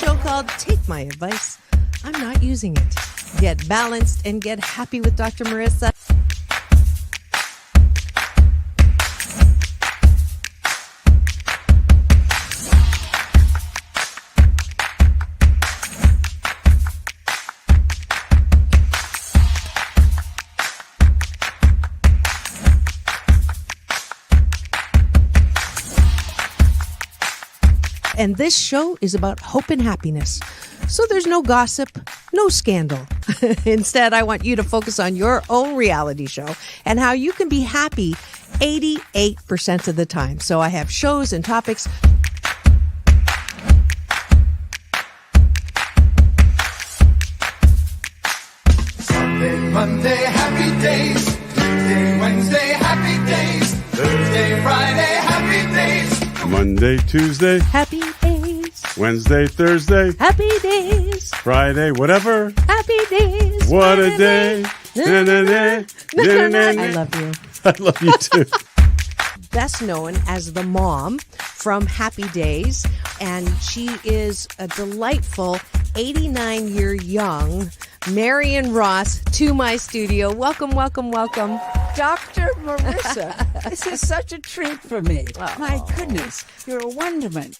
show called Take My Advice. I'm not using it. Get balanced and get happy with Dr. Marissa. And this show is about hope and happiness. So there's no gossip, no scandal. Instead, I want you to focus on your own reality show and how you can be happy 88% of the time. So I have shows and topics. Sunday, Monday, happy days. Tuesday, Wednesday, happy days. Thursday, Friday, happy days. Monday, Tuesday, Happy days. Wednesday, Thursday, Happy days. Friday, whatever. Happy days. What a day. I love you. I love you too. Best known as the mom from Happy Days, and she is a delightful 89-year young Marion Ross to my studio. Welcome, welcome, welcome. Dr. Marissa, this is such a treat for me. Oh. My goodness, you're a wonderment.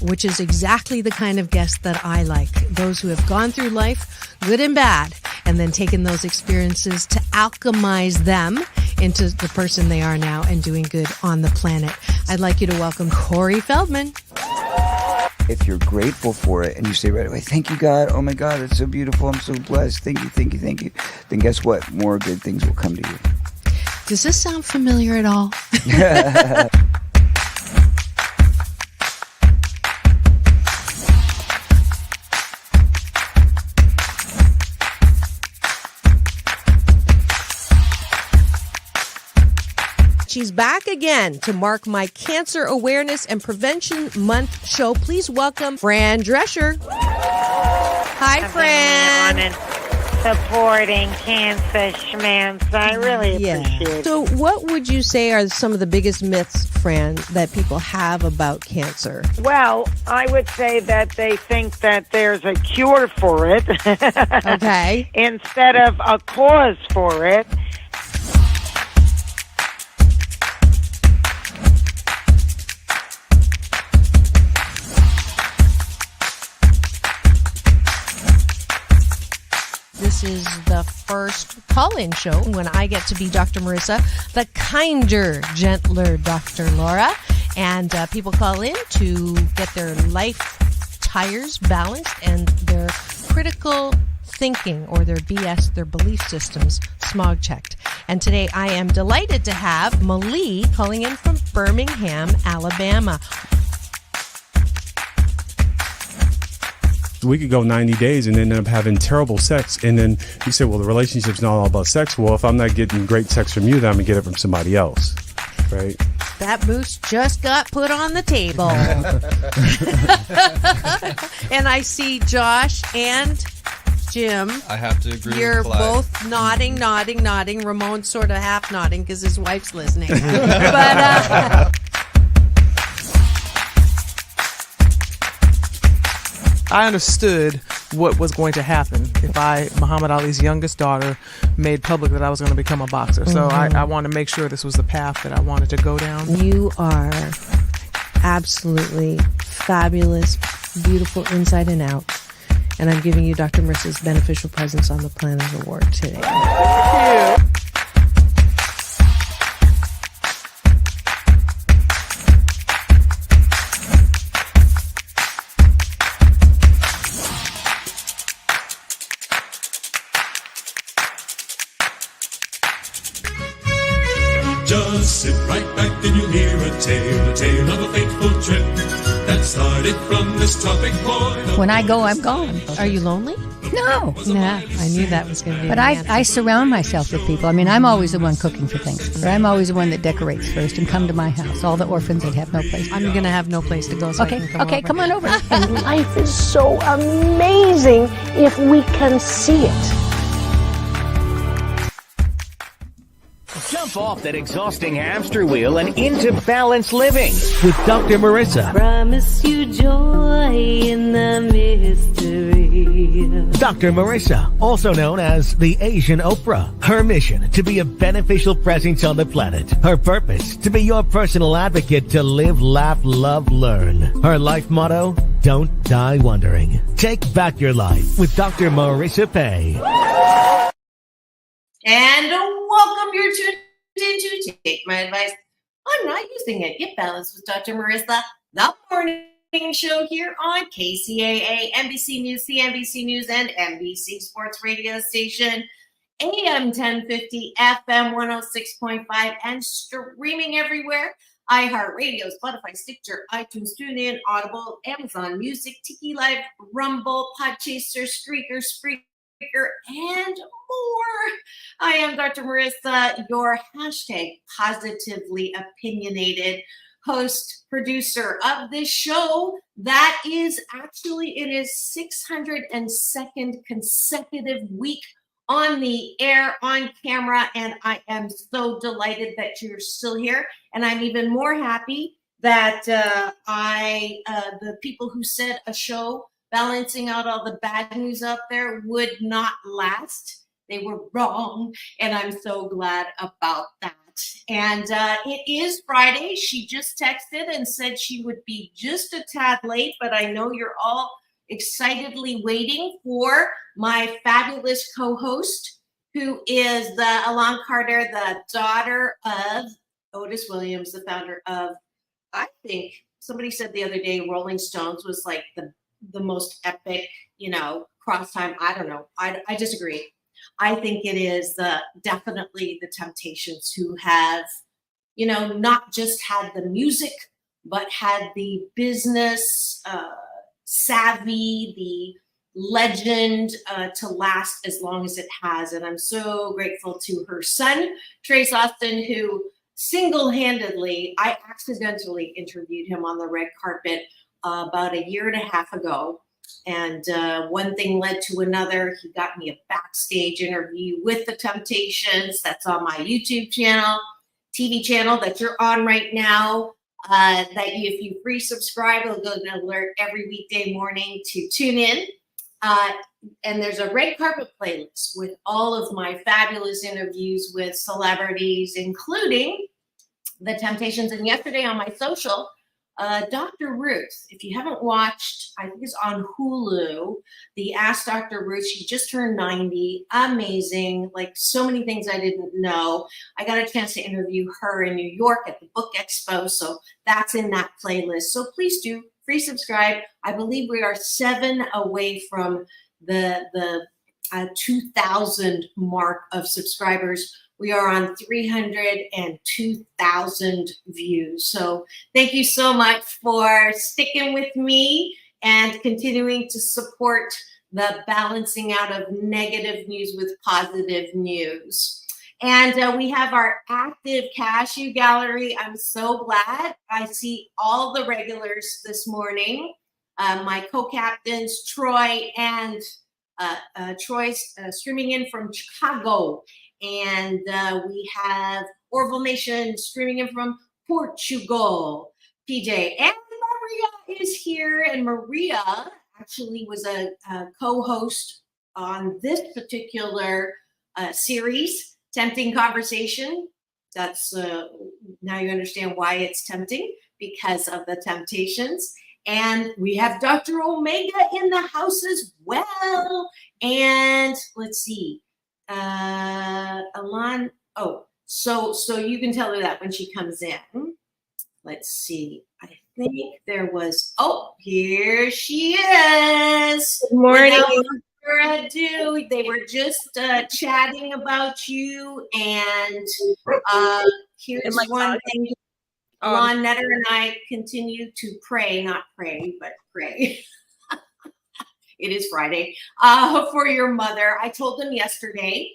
Which is exactly the kind of guest that I like. Those who have gone through life, good and bad, and then taken those experiences to alchemize them into the person they are now and doing good on the planet. I'd like you to welcome Corey Feldman. If you're grateful for it and you say right away, thank you, God. Oh, my God, it's so beautiful. I'm so blessed. Thank you, thank you, thank you. Then guess what? More good things will come to you. Does this sound familiar at all? She's back again to mark my Cancer Awareness and Prevention Month show. Please welcome Fran Drescher. Hi, Fran. On and supporting cancer schmance. I really appreciate it. So what would you say are some of the biggest myths, Fran, that people have about cancer? Well, I would say that they think that there's a cure for it. Okay. Instead of a cause for it. This is the first call-in show when I get to be Dr. Marissa, the kinder, gentler Dr. Laura. And people call in to get their life tires balanced and their critical thinking or their BS, their belief systems, smog checked. And today I am delighted to have Malie calling in from Birmingham, Alabama. We could go 90 days and end up having terrible sex. And then you say, well, the relationship's not all about sex. Well, if I'm not getting great sex from you, then I'm going to get it from somebody else. Right? That moose just got put on the table. And I see Josh and Jim. I have to agree You're with Clyde. both nodding. Ramon's sort of half nodding because his wife's listening. But I understood what was going to happen if Muhammad Ali's youngest daughter, made public that I was going to become a boxer. So I wanted to make sure this was the path that I wanted to go down. You are absolutely fabulous, beautiful inside and out. And I'm giving you Dr. Marissa's Beneficial Presence on the Planet Award today. Thank you. Just sit right back and you'll hear a tale of a fateful trip that started from this tropic point. When I go, I'm gone. Are you lonely? No. Yeah, I knew that was going to be But I surround myself with people. I mean, I'm always the one cooking for things. I'm always the one that decorates first and come to my house. All the orphans that have no place. I'm going to have no place to go, so I can come over. Come on over. And life is so amazing if we can see it. Jump off that exhausting hamster wheel and into balanced living with Dr. Marissa. Promise you joy in the mystery. Dr. Marissa, also known as the Asian Oprah. Her mission, to be a beneficial presence on the planet. Her purpose, to be your personal advocate to live, laugh, love, learn. Her life motto, don't die wondering. Take back your life with Dr. Marissa Pay. And welcome, you're tuned into Take My Advice. I'm not using it. Get Balanced with Dr. Marissa, the morning show here on KCAA, NBC News, CNBC News, and NBC Sports Radio Station, AM 1050, FM 106.5, and streaming everywhere. iHeartRadio, Spotify, Stitcher, iTunes, TuneIn, Audible, Amazon Music, Tiki Live, Rumble, Podchaser, Spreaker, and more. I am Dr. Marissa, your hashtag positively opinionated host, producer of this show that is actually in its 602nd consecutive week on the air, on camera, and I am so delighted that you're still here. And I'm even more happy that the people who said a show balancing out all the bad news out there would not last, they were wrong, and I'm so glad about that. And it is Friday. She just texted and said she would be just a tad late, but I know you're all excitedly waiting for my fabulous co-host, who is the Elan Carter, the daughter of Otis Williams, the founder of, I think somebody said the other day, Rolling Stones was like the most epic, cross time. I don't know. I disagree. I think it is definitely the Temptations who have, not just had the music, but had the business savvy, the legend to last as long as it has. And I'm so grateful to her son, Trace Austin, who single-handedly, I accidentally interviewed him on the red carpet about a year and a half ago. And one thing led to another. He got me a backstage interview with the Temptations. That's on my YouTube channel, TV channel that you're on right now. If you free subscribe, it'll go to alert every weekday morning to tune in. And there's a red carpet playlist with all of my fabulous interviews with celebrities, including the Temptations. And yesterday on my social, Dr. Ruth, if you haven't watched, I think it's on Hulu, the Ask Dr. Ruth. She just turned 90. Amazing. Like so many things I didn't know. I got a chance to interview her in New York at the Book Expo. So that's in that playlist. So please do free subscribe. I believe we are 7 away from the 2,000 mark of subscribers. We are on 302,000 views. So thank you so much for sticking with me and continuing to support the balancing out of negative news with positive news. And we have our active cashew gallery. I'm so glad I see all the regulars this morning. My co-captains, Troy and Troy's streaming in from Chicago. And we have Orville Nation streaming in from Portugal. PJ and Maria is here. And Maria actually was a co-host on this particular series, Tempting Conversation. That's now you understand why it's tempting, because of the Temptations. And we have Dr. Omega in the house as well. And let's see. Elan, so you can tell her that when she comes in. Let's see. I think there was, here she is. Good morning. Without further ado, they were just chatting about you, and here's one thing. Elan Netter and I continue to pray, not pray, but pray. It is Friday, for your mother. I told them yesterday,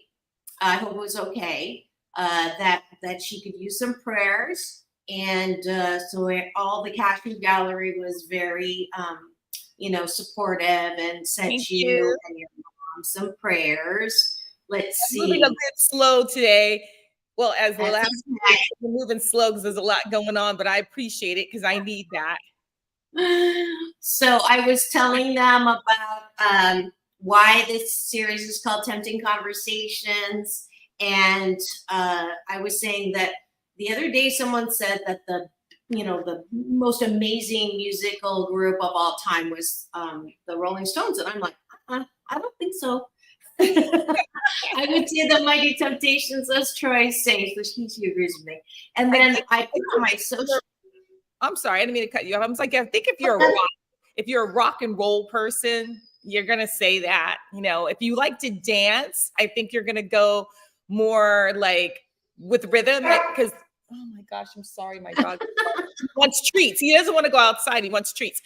I hope it was okay, that she could use some prayers. And so all the cashew gallery was very, supportive and sent you and your mom some prayers. Let's see. I'm moving a bit slow today. Well, as the That's last okay. we're moving slow because there's a lot going on, but I appreciate it because I need that. So I was telling them about why this series is called Tempting Conversations. And I was saying that the other day someone said that the most amazing musical group of all time was the Rolling Stones. And I'm like, I don't think so. I would say the Mighty Temptations, as Troy says, so she agrees with me. And then I put on my social. I'm sorry, I didn't mean to cut you off. I was like, I think if you're a rock and roll person, you're gonna say that. If you like to dance, I think you're gonna go more like with rhythm, because oh my gosh, I'm sorry, my dog wants treats. He doesn't want to go outside. He wants treats.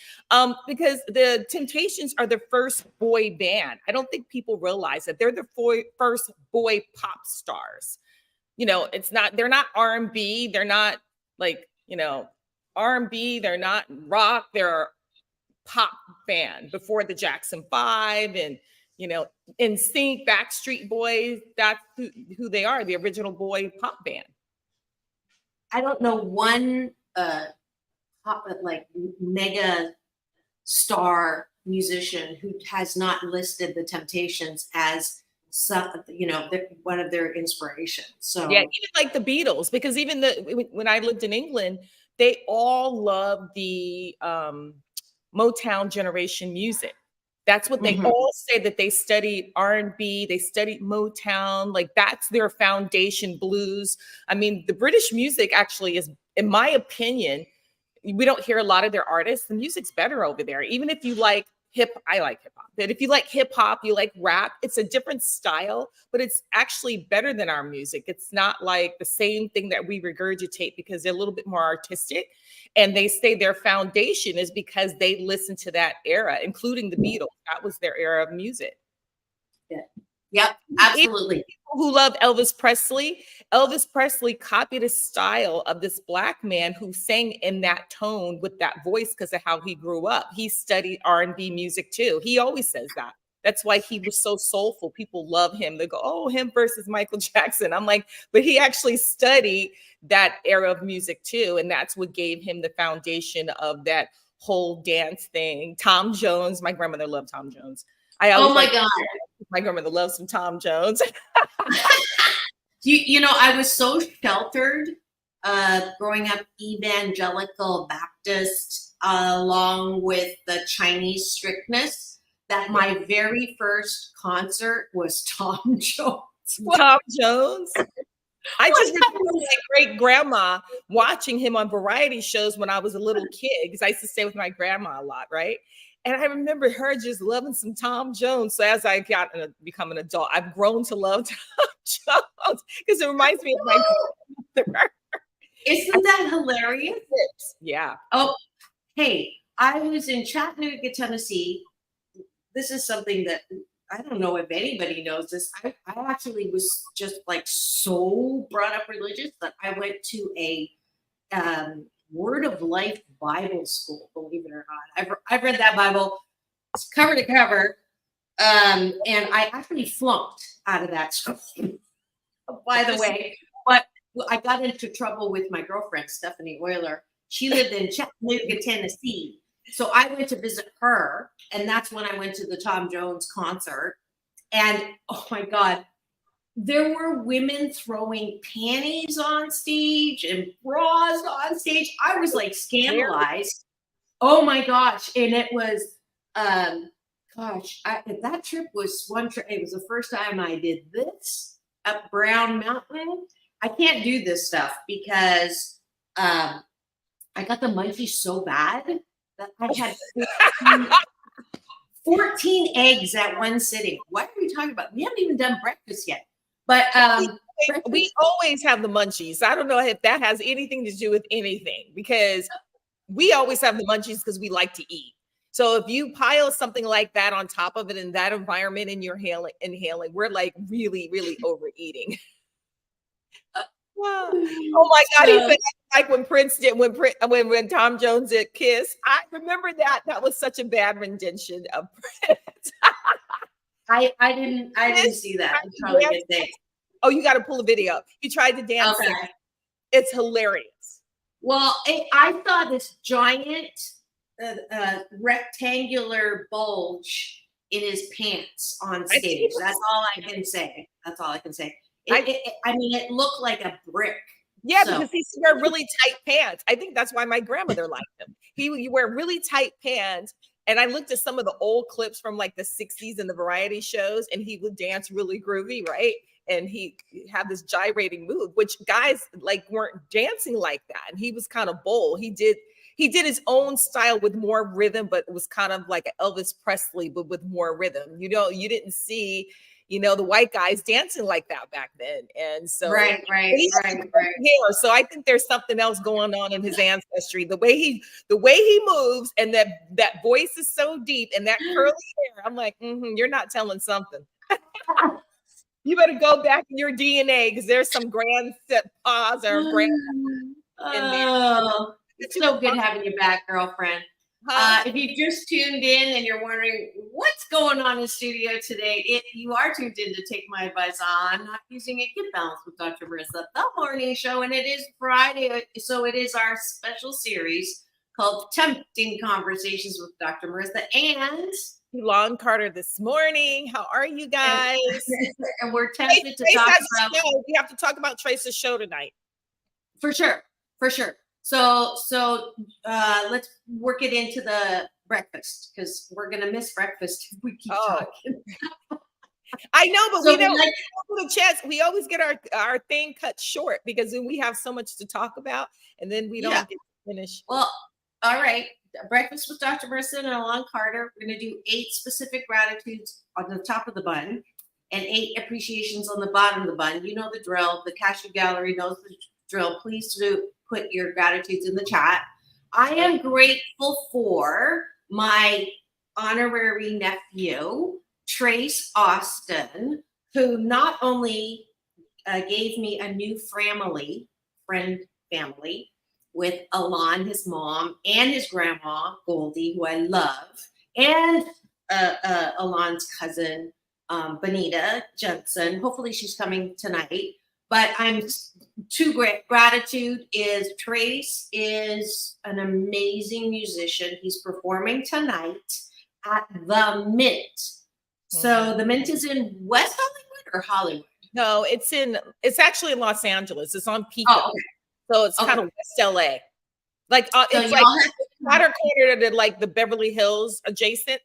Because the Temptations are the first boy band. I don't think people realize that they're the first boy pop stars. They're not R&B. They're not like, R&B. They're not rock. They're a pop band before the Jackson 5 and, NSYNC, Backstreet Boys. That's who they are, the original boy pop band. I don't know one mega star musician who has not listed the Temptations as one of their inspirations. So yeah, even like the Beatles, because even when I lived in England, they all loved the Motown generation music. That's what they all say, that they studied R&B, they studied Motown, like that's their foundation, blues. I mean, the British music actually is, in my opinion, we don't hear a lot of their artists. The music's better over there. Even if you like I like hip hop, but if you like hip hop, you like rap, it's a different style, but it's actually better than our music. It's not like the same thing that we regurgitate because they're a little bit more artistic. And they say their foundation is because they listened to that era, including the Beatles. That was their era of music. Yeah. Yep, absolutely. Even people who love Elvis Presley copied a style of this Black man who sang in that tone with that voice because of how he grew up. He studied R&B music too. He always says that. That's why he was so soulful. People love him. They go, oh, him versus Michael Jackson. I'm like, but he actually studied that era of music too. And that's what gave him the foundation of that whole dance thing. Tom Jones, my grandmother loved Tom Jones. Oh my God. My grandmother loves some Tom Jones. I was so sheltered growing up evangelical Baptist along with the Chinese strictness that my very first concert was Tom Jones. Tom Jones? I just remember my great grandma watching him on variety shows when I was a little kid, because I used to stay with my grandma a lot, right? And I remember her just loving some Tom Jones. So as I become an adult, I've grown to love Tom Jones because it reminds me of my grandmother. Isn't that hilarious? Yeah. Oh, hey, I was in Chattanooga, Tennessee. This is something that I don't know if anybody knows this. I actually was just like so brought up religious that I went to a Word of Life Bible school, believe it or not. I've read that Bible cover to cover, and I actually flunked out of that school, by the way. But I got into trouble with my girlfriend, Stephanie Euler. She lived in Chattanooga, Tennessee. So I went to visit her, and that's when I went to the Tom Jones concert. And oh my God, there were women throwing panties on stage and bras on stage. I was like scandalized. Oh my gosh. And it was, that trip was one trip. It was the first time I did this up Brown Mountain. I can't do this stuff because I got the munchies so bad that I had 14 eggs at one sitting. What are we talking about? We haven't even done breakfast yet. But we always have the munchies. I don't know if that has anything to do with anything, because we always have the munchies because we like to eat. So if you pile something like that on top of it in that environment and you're inhaling, we're like really, really overeating. Oh my God! He said like when Prince did when Tom Jones did Kiss. I remember that. That was such a bad rendition of Prince. I didn't see that. Oh, you got to pull a video up. He tried to dance. Okay. It's hilarious. Well, I saw this giant rectangular bulge in his pants on stage. That's all I can say. I mean, it looked like a brick. Yeah, because he used to wear really tight pants. I think that's why my grandmother liked him. You wear really tight pants. And I looked at some of the old clips from like the 60s and the variety shows, and he would dance really groovy, right? And he had this gyrating move, which guys like weren't dancing like that. And he was kind of bold. He did his own style with more rhythm, but it was kind of like Elvis Presley, but with more rhythm. You didn't see, the white guys dancing like that back then. And so right. So I think there's something else going on in his ancestry. The way he moves, and that voice is so deep, and that curly hair. I'm like, you're not telling something. You better go back in your DNA, because there's some grand paws or grand. Oh, it's so good having you back, girlfriend. If you just tuned in and you're wondering what's going on in studio today, you are tuned in to Take My Advice on Not Using It, Get Balanced with Dr. Marissa, the morning show, and it is Friday, so it is our special series called Tempting Conversations with Dr. Marissa and Elan Carter this morning. How are you guys? And we're tempted to talk about. We have to talk about Trace's show tonight. For sure. So let's work it into the breakfast, because we're gonna miss breakfast if we keep talking. I know, but So we don't get a chance. We always get our thing cut short because then we have so much to talk about, and then we don't get to finish. Well, all right. Breakfast with Dr. Marissa and Elan Carter. We're gonna do 8 specific gratitudes on the top of the bun and 8 appreciations on the bottom of the bun. You know the drill. The Cashew Gallery knows the drill. Please do put your gratitudes in the chat. I am grateful for my honorary nephew, Trace Austin, who not only gave me a new family with Elan, his mom, and his grandma, Goldie, who I love, and Elan's cousin, Benita Jensen. Hopefully she's coming tonight. But I'm too great. Gratitude is Trace is an amazing musician. He's performing tonight at the Mint. So the Mint is in West Hollywood or Hollywood? No, it's actually in Los Angeles. It's on Pico. Oh, okay. So it's kind of West LA. Like it's like water corner to like the Beverly Hills adjacent.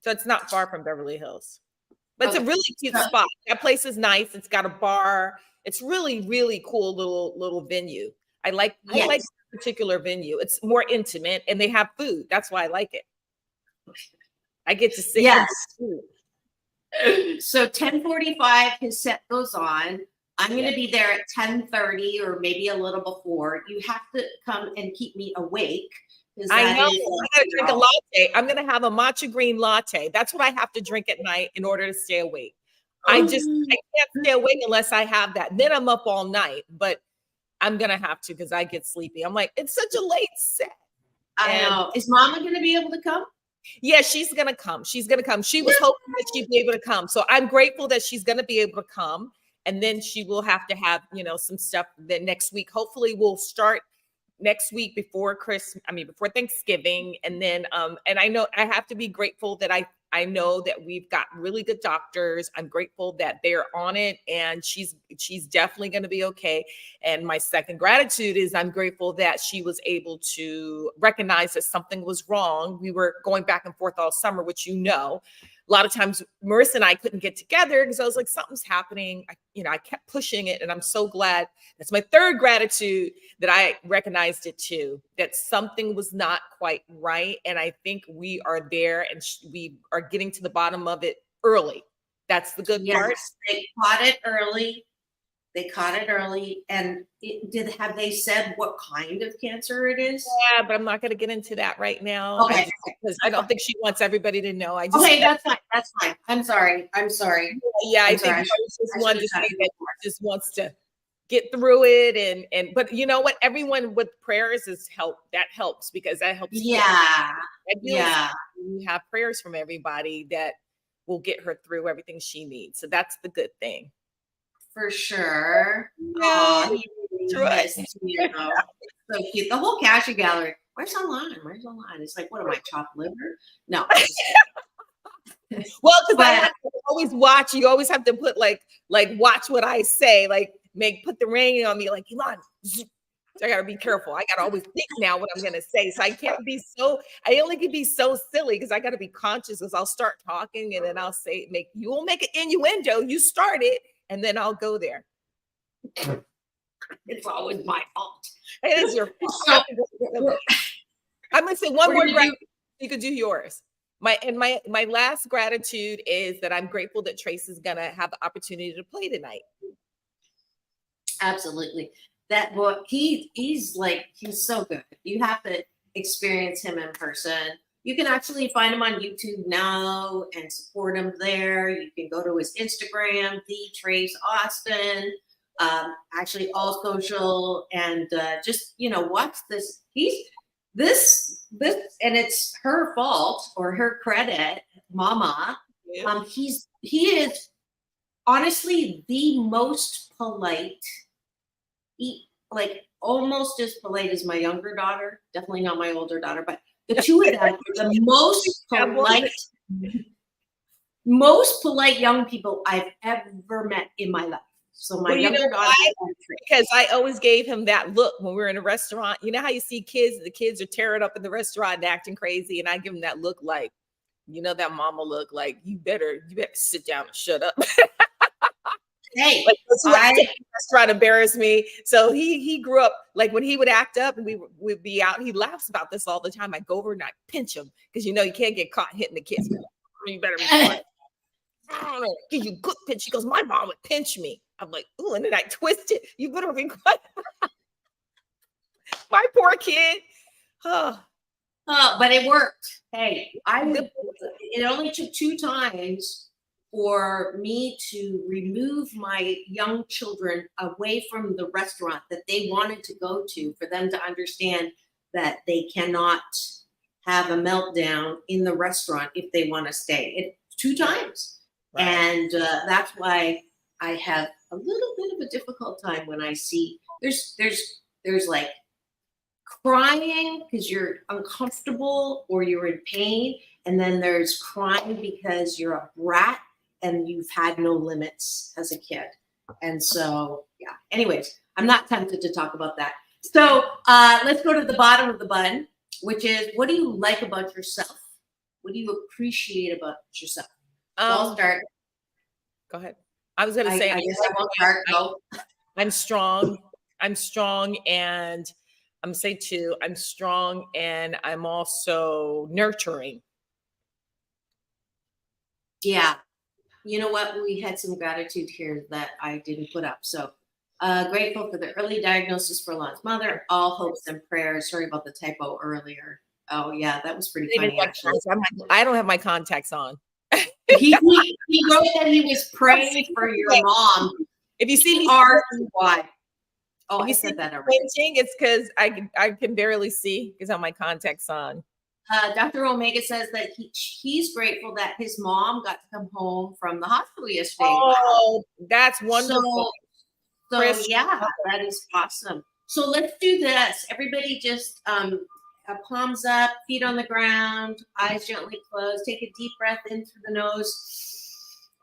So it's not far from Beverly Hills. But it's a really cute spot. That place is nice. It's got a bar. It's really, really cool little venue. I like this particular venue. It's more intimate and they have food. That's why I like it. I get to sit. Yes. So 10:45, his set goes on. I'm going to be there at 10:30 or maybe a little before. You have to come and keep me awake. I know. I'm going to drink a latte. I'm going to have a matcha green latte. That's what I have to drink at night in order to stay awake. I can't stay awake unless I have that. Then I'm up all night, but I'm going to have to because I get sleepy. I'm like, it's such a late set. I know. Is Mama going to be able to come? Yeah, she's going to come. She was hoping that she'd be able to come. So I'm grateful that she's going to be able to come. And then she will have to have, some stuff that next week. Hopefully we'll start next week before Thanksgiving. And then, and I know I have to be grateful that I know that we've got really good doctors. I'm grateful that they're on it and she's definitely going to be okay. And my second gratitude is I'm grateful that she was able to recognize that something was wrong. We were going back and forth all summer, which a lot of times Marissa and I couldn't get together because I was like, something's happening. I kept pushing it and I'm so glad. That's my third gratitude that I recognized it too, that something was not quite right. And I think we are there and we are getting to the bottom of it early. That's the good part. They caught it early. And have they said what kind of cancer it is? Yeah, but I'm not going to get into that right now. Okay. Because I don't think she wants everybody to know. That's fine. I'm sorry. Yeah, I think just one just wants to get through it. But you know what? Everyone with prayers that helps because that helps. Yeah. We have prayers from everybody that will get her through everything she needs. So that's the good thing. for sure. Yeah, He missed you. So cute. The whole cashew gallery. Where's online? Where's online? It's like, what am I, chopped liver? No. Well, because I But- have to always watch. You always have to put like watch what I say. Like put the rain on me. Like Elan. So I gotta be careful. I gotta always think now what I'm gonna say. So I can't be so. I only can be so silly because I gotta be conscious. Because I'll start talking and then I'll say you will make an innuendo. You start it and then I'll go there. It's always my fault. It is your fault. I'm gonna say one more. You could do yours. My last gratitude is that I'm grateful that Trace is gonna have the opportunity to play tonight. Absolutely. That boy, he's so good. You have to experience him in person. You can actually find him on YouTube now and support him there. You can go to his Instagram, the Trace Austin. Actually all social, and just watch this. This and it's her fault or her credit, mama. Yeah. He is honestly the most polite, like almost as polite as my younger daughter, definitely not my older daughter, but the two of them are the most polite young people I've ever met in my life. So my younger daughter, because I always gave him that look when we were in a restaurant. You know how you see kids, the kids are tearing up in the restaurant and acting crazy, and I give him that look like, that mama look like you better sit down and shut up. Hey, like the restaurant embarrassed me. So he grew up like when he would act up and we would be out. He laughs about this all the time. I go over and I pinch him because you can't get caught hitting the kids. You better be quiet. Give you good pinch. She goes, my mom would pinch me. I'm like, ooh, and then I twist it. You better be quiet. My poor kid. But it worked. Hey, it only took 2 times for me to remove my young children away from the restaurant that they wanted to go to, for them to understand that they cannot have a meltdown in the restaurant if they want to stay. 2 times. Right. And that's why I have a little bit of a difficult time when I see there's like crying because you're uncomfortable or you're in pain, and then there's crying because you're a brat and you've had no limits as a kid. And so, yeah. Anyways, I'm not tempted to talk about that. So let's go to the bottom of the bun, which is, what do you like about yourself? What do you appreciate about yourself? I'll start. Go ahead. I was going to say, I guess I won't start. Go. I'm strong. And I'm say too, I'm strong and I'm also nurturing. Yeah. You know what? We had some gratitude here that I didn't put up. So grateful for the early diagnosis for Elan's mother. All hopes and prayers. Sorry about the typo earlier. Oh yeah, that was pretty funny actually. I don't have my contacts on. he wrote that he was praying for your mom. If you see me RCY. Oh, I said that already. It's because I can barely see because I have my contacts on. Dr. Omega says that he's grateful that his mom got to come home from the hospital yesterday. Oh, wow. That's wonderful. So yeah, that is awesome. So let's do this. Everybody just palms up, feet on the ground, eyes gently closed. Take a deep breath in through the nose.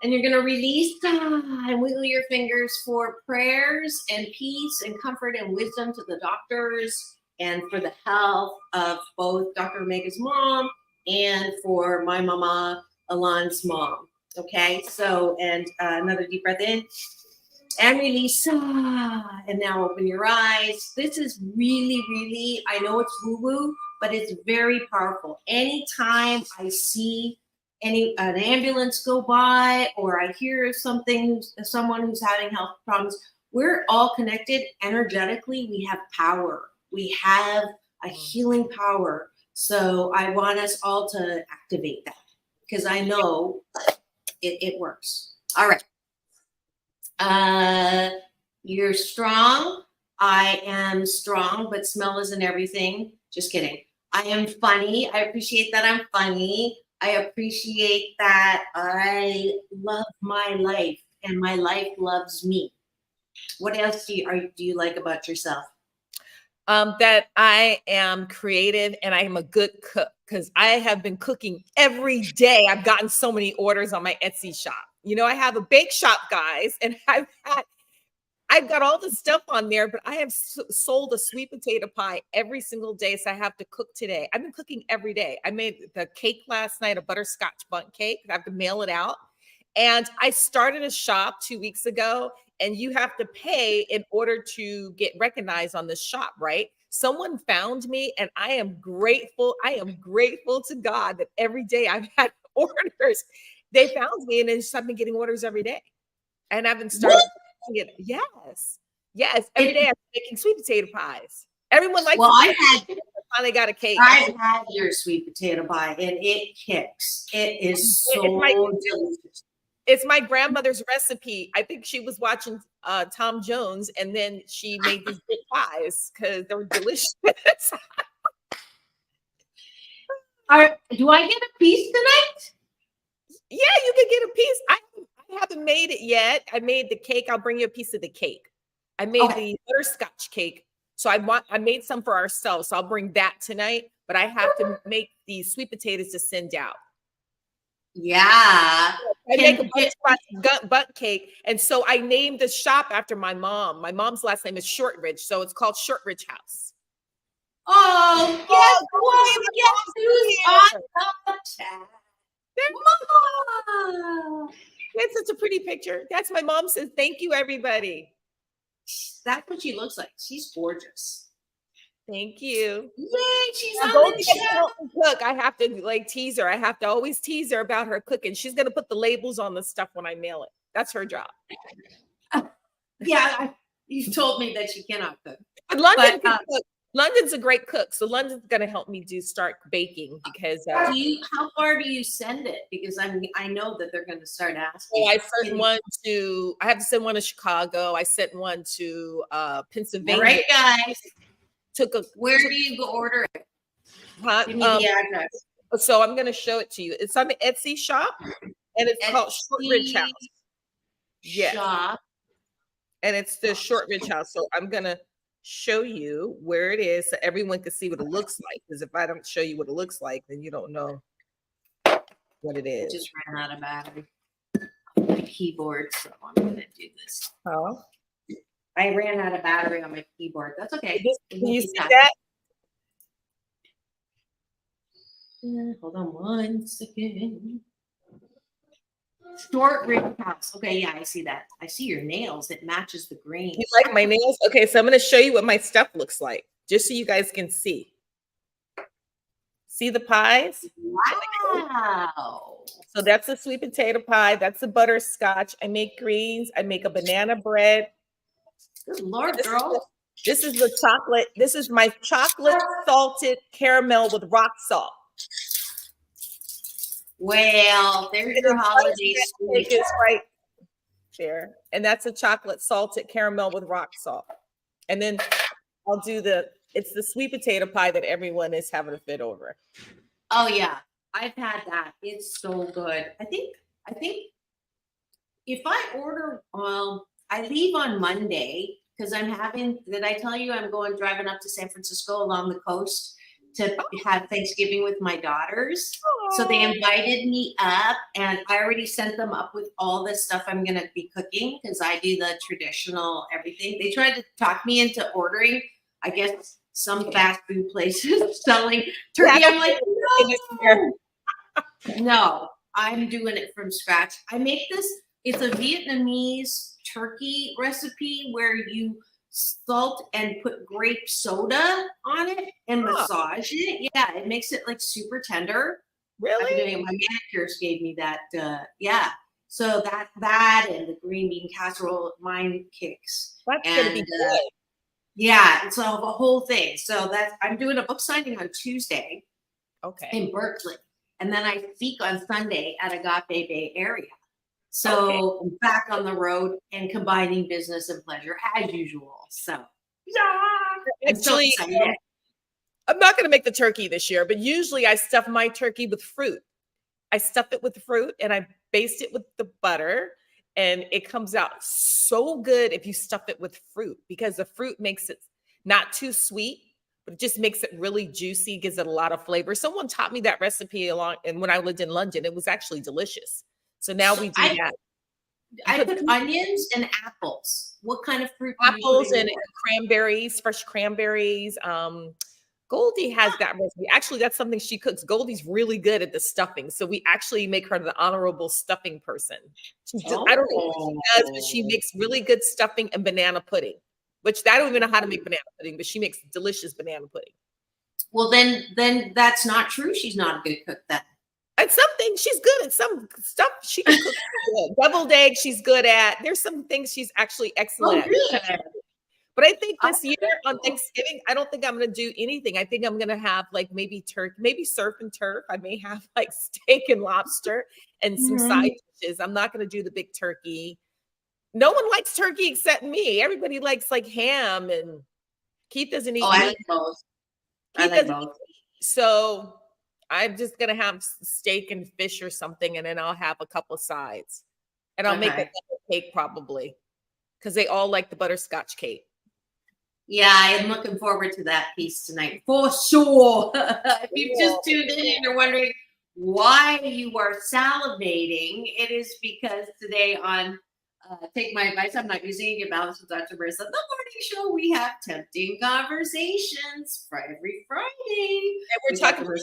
And you're going to release and wiggle your fingers for prayers and peace and comfort and wisdom to the doctors and for the health of both Dr. Omega's mom and for my mama, Elan's mom. Okay, so, and another deep breath in and release. And now open your eyes. This is really, really, I know it's woo-woo, but it's very powerful. Anytime I see an ambulance go by or I hear someone who's having health problems, we're all connected energetically. We have power. We have a healing power. So I want us all to activate that because I know it works. All right. You're strong. I am strong, but smell isn't everything. Just kidding. I am funny. I appreciate that I'm funny. I appreciate that I love my life and my life loves me. What else do you like about yourself? That I am creative and I am a good cook because I have been cooking every day. I've gotten so many orders on my Etsy shop. You know, I have a bake shop, guys, and I've got all the stuff on there, but I have sold a sweet potato pie every single day. So I have to cook today. I've been cooking every day. I made the cake last night, a butterscotch bundt cake. I have to mail it out. And I started a shop 2 weeks ago, and you have to pay in order to get recognized on this shop, right? Someone found me, and I am grateful. I am grateful to God that every day I've had orders. They found me, and then I've been getting orders every day. And I've been starting it. Yes. Every day I'm making sweet potato pies. Everyone likes finally got a cake. I've had your sweet potato pie, and it kicks. It is so delicious. It's my grandmother's recipe. I think she was watching Tom Jones, and then she made these big pies because they were delicious. Do I get a piece tonight? Yeah, you can get a piece. I haven't made it yet. I made the cake. I'll bring you a piece of the cake. I made the butterscotch cake. So I made some for ourselves. So I'll bring that tonight, but I have to make these sweet potatoes to send out. Yeah. I make a butterscotch bundt cake. And so I named the shop after my mom. My mom's last name is Shortridge. So it's called Shortridge House. Oh, guess what? Guess who's on the chat? Mom. It's such a pretty picture. That's my mom says, thank you, everybody. That's what she looks like. She's gorgeous. Thank you. Yay, she's on the chat. Cook. I have to tease her. I have to always tease her about her cooking. She's going to put the labels on the stuff when I mail it. That's her job. Yeah, you've told me that she cannot cook. But London can cook. London's a great cook, so London's going to help me start baking because. How far do you send it? Because I know that they're going to start asking. Oh, I sent one to. I have to send one to Chicago. I sent one to Pennsylvania. All right, guys. Where do you go order it? Give me the address. So I'm going to show it to you. It's on the Etsy shop, and it's called Shortridge House. Yeah. Shop. And it's the Shortridge House. So I'm going to show you where it is so everyone can see what it looks like. Because if I don't show you what it looks like, then you don't know what it is. I just ran out of battery on my keyboard, so I'm going to do this. Oh. I ran out of battery on my keyboard. That's okay. Can you see that? Hold on 1 second. Shortridge House. Okay, yeah, I see that. I see your nails. It matches the green. You like my nails? Okay, so I'm going to show you what my stuff looks like, just so you guys can see. See the pies? Wow. So that's a sweet potato pie. That's a butterscotch. I make greens. I make a banana bread. Good Lord, girl. This is the chocolate. This is my chocolate salted caramel with rock salt. Well, there's your holiday sweet. It's right there. And that's a chocolate salted caramel with rock salt. And then I'll do it's the sweet potato pie that everyone is having a fit over. Oh yeah. I've had that. It's so good. I think if I order, I leave on Monday because did I tell you I'm driving up to San Francisco along the coast to have Thanksgiving with my daughters. So they invited me up, and I already sent them up with all the stuff I'm going to be cooking because I do the traditional everything. They tried to talk me into ordering, I guess, some fast food places selling turkey. I'm like, no, I'm doing it from scratch. I make this. It's a Vietnamese turkey recipe where you salt and put grape soda on it and massage it. Yeah, it makes it like super tender. Really? My manicures gave me that. Yeah. So that and the green bean casserole, mine kicks. That's gonna be good. Yeah, so the whole thing. So I'm doing a book signing on Tuesday. Okay. In Berkeley, and then I speak on Sunday at Agape Bay Area. So I'm back on the road and combining business and pleasure as usual. So yeah, actually, I'm not going to make the turkey this year, but usually I stuff my turkey with fruit. I stuff it with fruit and I baste it with the butter. and it comes out so good if you stuff it with fruit, because the fruit makes it not too sweet, but it just makes it really juicy, gives it a lot of flavor. Someone taught me that recipe and when I lived in London, it was actually delicious. So now we do that. I put onions and apples. What kind of fruit? Apples and cranberries, fresh cranberries. Goldie has that recipe. Actually, that's something she cooks. Goldie's really good at the stuffing. So we actually make her the honorable stuffing person. I don't know what she does, but she makes really good stuffing and banana pudding, which I don't even know how to make banana pudding, but she makes delicious banana pudding. Well, then that's not true. She's not a good cook then. At something, she's good at some stuff. She can cook good. Deviled egg, she's good at. There's some things she's actually excellent at. But I think this year on Thanksgiving, I don't think I'm going to do anything. I think I'm going to have like maybe turkey, maybe surf and turf. I may have like steak and lobster and some side dishes. I'm not going to do the big turkey. No one likes turkey except me. Everybody likes like ham, and Keith doesn't eat meat. I like both. Keith doesn't eat meat. So I'm just going to have steak and fish or something, and then I'll have a couple of sides. And I'll make a cake probably, because they all like the butterscotch cake. Yeah, I'm looking forward to that piece tonight for sure. If you've just tuned in and you're wondering why you are salivating, it is because today on Take My Advice, I'm not using Get Balance with Dr. Marissa, the morning show, we have tempting conversations for every Friday. And we're talking about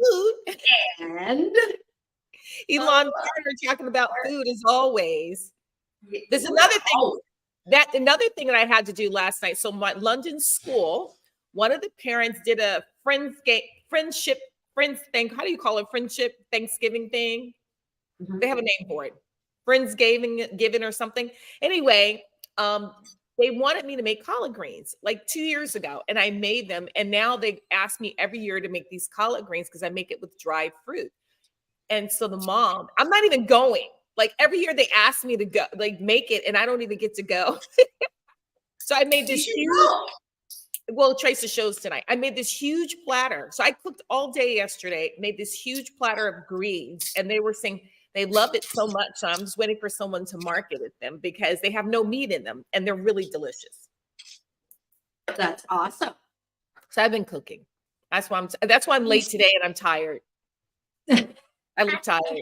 food. And Elan Carter talking about food as always. There's another thing. Another thing that I had to do last night. So my London school, one of the parents did a friendship thing. How do you call it? Friendship Thanksgiving thing. They have a name for it. Friendsgiving or something. Anyway, they wanted me to make collard greens like 2 years ago, and I made them. And now they ask me every year to make these collard greens because I make it with dried fruit. And so the mom, I'm not even going. Like every year they ask me to go, like make it, and I don't even get to go. So I made this huge, well, Tracy shows tonight. I made this huge platter. So I cooked all day yesterday, made this huge platter of greens, and they were saying they loved it so much. So I'm just waiting for someone to market it them because they have no meat in them and they're really delicious. That's awesome. So I've been cooking. That's why I'm late today and I'm tired. I look tired.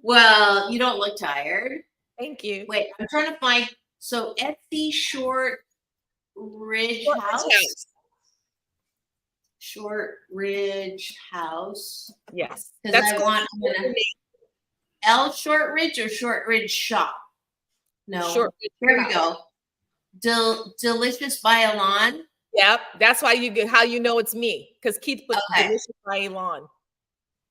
Well, you don't look tired. Thank you. Wait, I'm trying to find. So Etsy Short Ridge House. Short Ridge House. Yes. Because I want L Short Ridge or Short Ridge Shop. No. Short Here we go. Delicious by Elan. Yep. That's why how you know it's me. Because Keith put Delicious by Elan.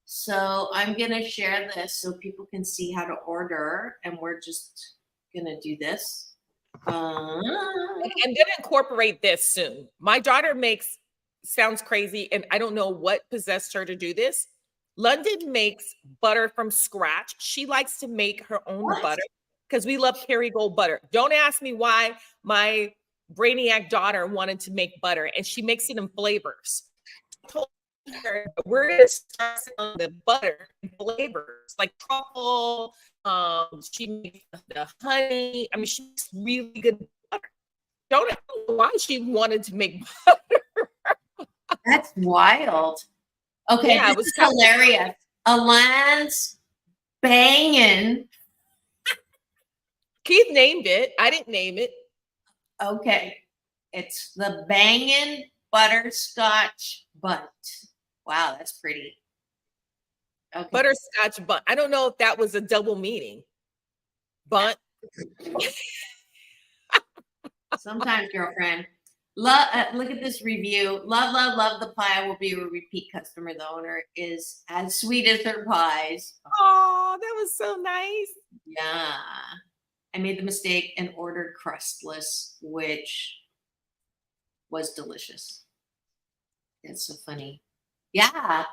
So I'm going to share this so people can see how to order. And we're just going to do this. I'm going to incorporate this soon. My daughter sounds crazy, and I don't know what possessed her to do this. London makes butter from scratch. She likes to make her own butter because we love Kerrygold butter. Don't ask me why my brainiac daughter wanted to make butter, and she makes it in flavors. I told her, we're going to start selling the butter in flavors like truffle. She makes the honey. I mean, she makes really good butter. Don't ask me why she wanted to make butter. That's wild. Okay, yeah, it was hilarious. Elan's banging. Keith named it. I didn't name it. Okay. It's the banging butterscotch bunt. Wow, that's pretty. Okay. Butterscotch bunt. I don't know if that was a double meaning. Bunt. Sometimes, girlfriend. Look at this review. Love the pie. Will be a repeat customer. The owner is as sweet as her pies. Oh, that was so nice. Yeah. I made the mistake and ordered crustless, which was delicious. It's so funny. Yeah.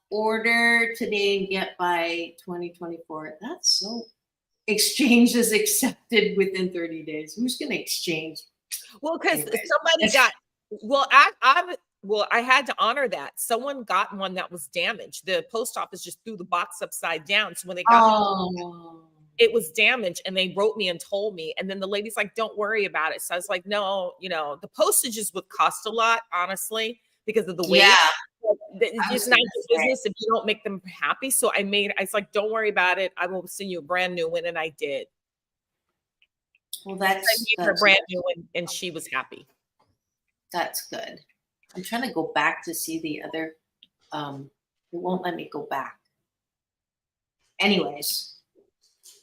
Order today and get by 2024. That's so. Exchange is accepted within 30 days. Who's going to exchange? Well, because somebody got. Well, Well, I had to honor that. Someone got one that was damaged. The post office just threw the box upside down. So when they got it was damaged, and they wrote me and told me. And then the lady's like, don't worry about it. So I was like, no, the postages would cost a lot, honestly, because of the weight. Yeah. It's just not your business if you don't make them happy. So I was like, don't worry about it. I will send you a brand new one. And I did. Well, I gave her a brand new one, and she was happy. That's good. I'm trying to go back to see the other. It won't let me go back. Anyways,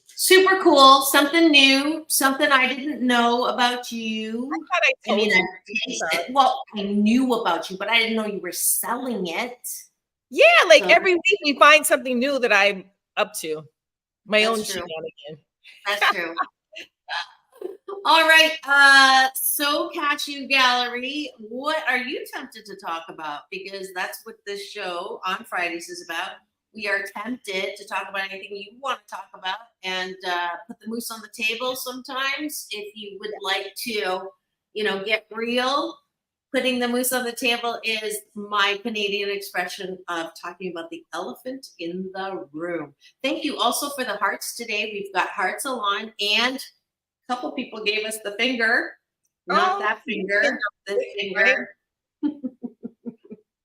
super cool. Something new. Something I didn't know about you. I thought I told you. Well, I knew about you, but I didn't know you were selling it. Yeah, like every week we find something new that I'm up to. My own shenanigan. That's true. All right. So Cashew Gallery, what are you tempted to talk about? Because that's what this show on Fridays is about. We are tempted to talk about anything you want to talk about and put the moose on the table sometimes. If you would like to, get real, putting the moose on the table is my Canadian expression of talking about the elephant in the room. Thank you also for the hearts today. We've got hearts Elan, and a couple people gave us the finger. Not that finger, this finger.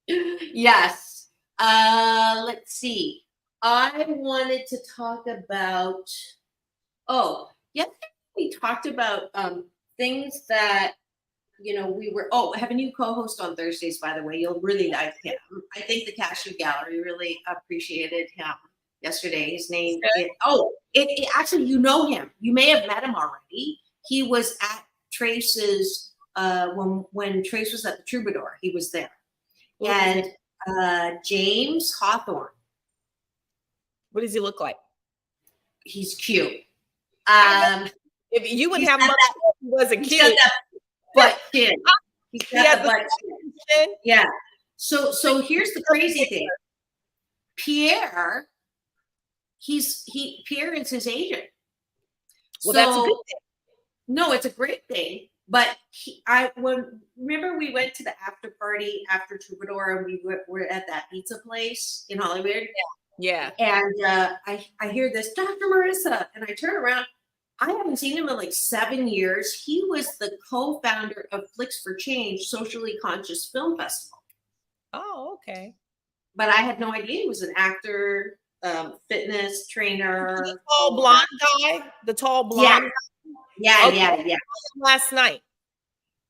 Yes. Let's see. I wanted to talk about, we talked about things that, I have a new co-host on Thursdays, by the way. You'll really like him. I think the Cashew Gallery really appreciated him yesterday. His name is, actually, you know him. You may have met him already. He was at Trace's, when Trace was at the Troubadour, he was there. And James Hawthorne. What does he look like? He's cute. If you would have much, he wasn't cute. He's got that butt chin. He's got the butt chin. Yeah. So here's the crazy thing. Pierre, Pierre is his agent. Well, that's a good thing. No, it's a great thing. But remember we went to the after party after Troubadour, and we were at that pizza place in Hollywood. Yeah. And I hear this, Dr. Marissa, and I turn around. I haven't seen him in like 7 years. He was the co-founder of Flicks for Change, Socially Conscious Film Festival. Oh, okay. But I had no idea he was an actor, fitness trainer. The tall blonde guy. The tall blonde. Yeah. Yeah. Last night.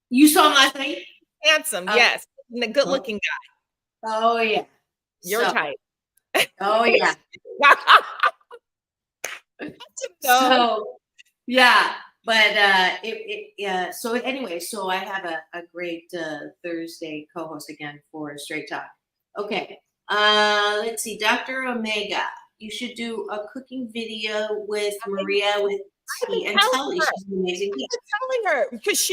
You saw him last night? Handsome, yes. And a good-looking guy. Oh, yeah. Your type. Oh, yeah. So, yeah. But so anyway, so I have a great Thursday co-host again for Straight Talk. Okay. Let's see. Dr. Omega, you should do a cooking video with Maria with and tell her she's amazing. I've been telling her because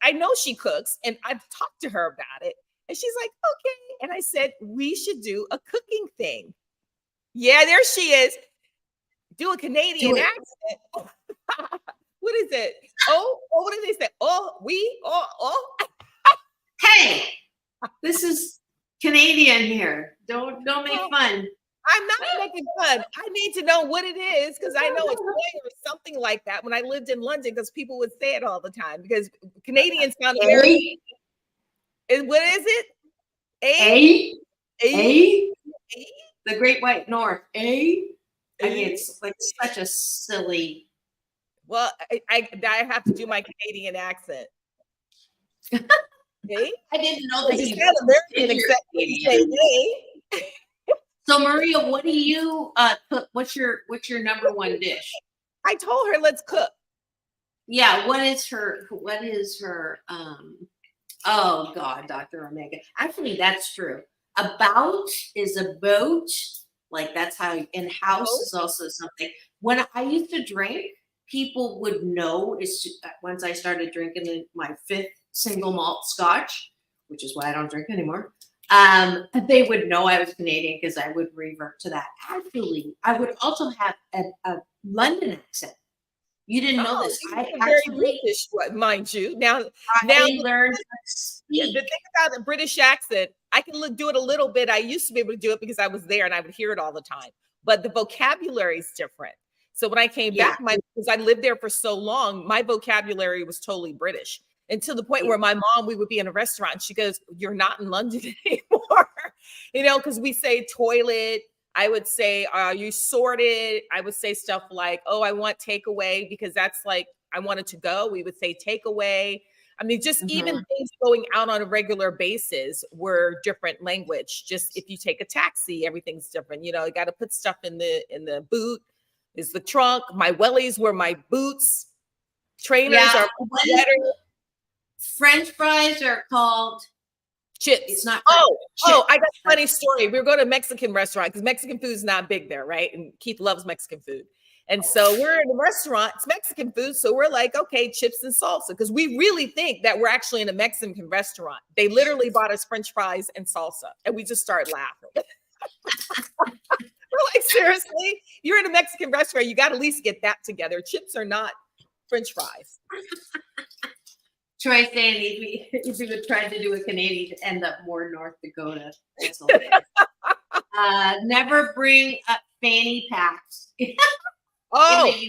I know she cooks, and I've talked to her about it, and she's like, okay. And I said we should do a cooking thing. Yeah, there she is. Do a Canadian accent. What is it? What do they say? Hey, this is Canadian here. Don't make fun. I'm not making fun. I need to know what it is because I know it's or something like that when I lived in London because people would say it all the time because Canadians sound very. What is it? A? The Great White North. I mean, it's like such a silly. Well, I have to do my Canadian accent. I didn't know that you American except say So Maria, what do you cook? What's your number one dish? I told her let's cook. Yeah, what is her oh God, Dr. Omega. Actually, that's true. About is a boat. Like that's how in house is also something. When I used to drink, people would know once I started drinking my 5th single malt scotch, which is why I don't drink anymore. They would know I was Canadian because I would revert to that. Actually, I would also have a London accent. You didn't know this. I actually, very British, mind you. Now learned the thing about the British accent, I can do it a little bit. I used to be able to do it because I was there and I would hear it all the time. But the vocabulary is different. So when I came back, because I lived there for so long, my vocabulary was totally British. And to the point where my mom, we would be in a restaurant and she goes, "You're not in London anymore." Because we say toilet. I would say, "Are you sorted?" I would say stuff like, "Oh, I want takeaway," because that's like, I wanted to go. We would say takeaway. I mean, just even things going out on a regular basis were different language. Just if you take a taxi, everything's different. You got to put stuff in the boot. Is the trunk. My wellies were my boots. Trainers are better. French fries are called chips. It's not. I got a funny story. We were going to a Mexican restaurant because Mexican food is not big there, right? And Keith loves Mexican food. And so we're in a restaurant, it's Mexican food. So we're like, okay, chips and salsa. Because we really think that we're actually in a Mexican restaurant. They literally bought us French fries and salsa. And we just started laughing. We're like, seriously? You're in a Mexican restaurant. You got to at least get that together. Chips are not French fries. Troy saying if we would try to do a Canadian, to end up more North Dakota. Never bring up fanny packs. I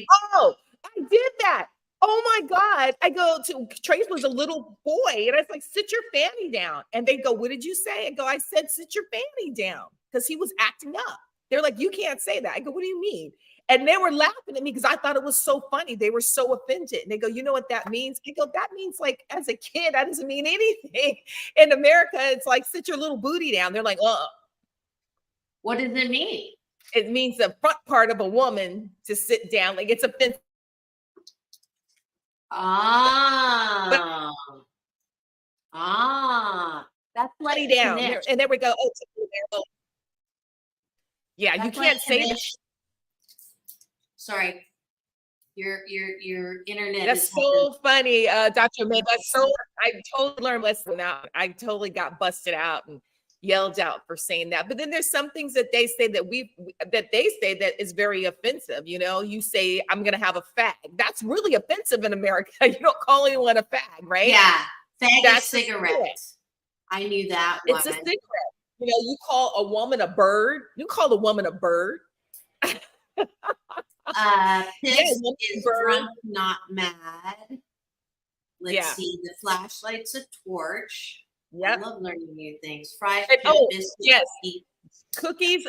did that. Oh my God. I go to Trace was a little boy and I was like, "Sit your fanny down." And they go, "What did you say?" I go, "I said, sit your fanny down," because he was acting up. They're like, "You can't say that." I go, "What do you mean?" And they were laughing at me because I thought it was so funny. They were so offended. And they go, "You know what that means?" I go, "That means like as a kid, that doesn't mean anything. In America, it's like sit your little booty down." They're like, What does it mean? It means the front part of a woman to sit down. Like it's offensive. That's like down. And there we go. Yeah, that's you can't say that. Sorry. Your internet. That's so funny, Dr. May. I totally learned lesson now. I totally got busted out and yelled out for saying that. But then there's some things that they say that is very offensive. You say, "I'm gonna have a fag." That's really offensive in America. You don't call anyone a fag, right? Yeah, fag is cigarettes. I knew that one. It's a cigarette. You call a woman a bird. You call a woman a bird. Piss is drunk, not mad. Let's see. The flashlight's a torch. I love learning new things. Fries, biscuits. Yes. Cookies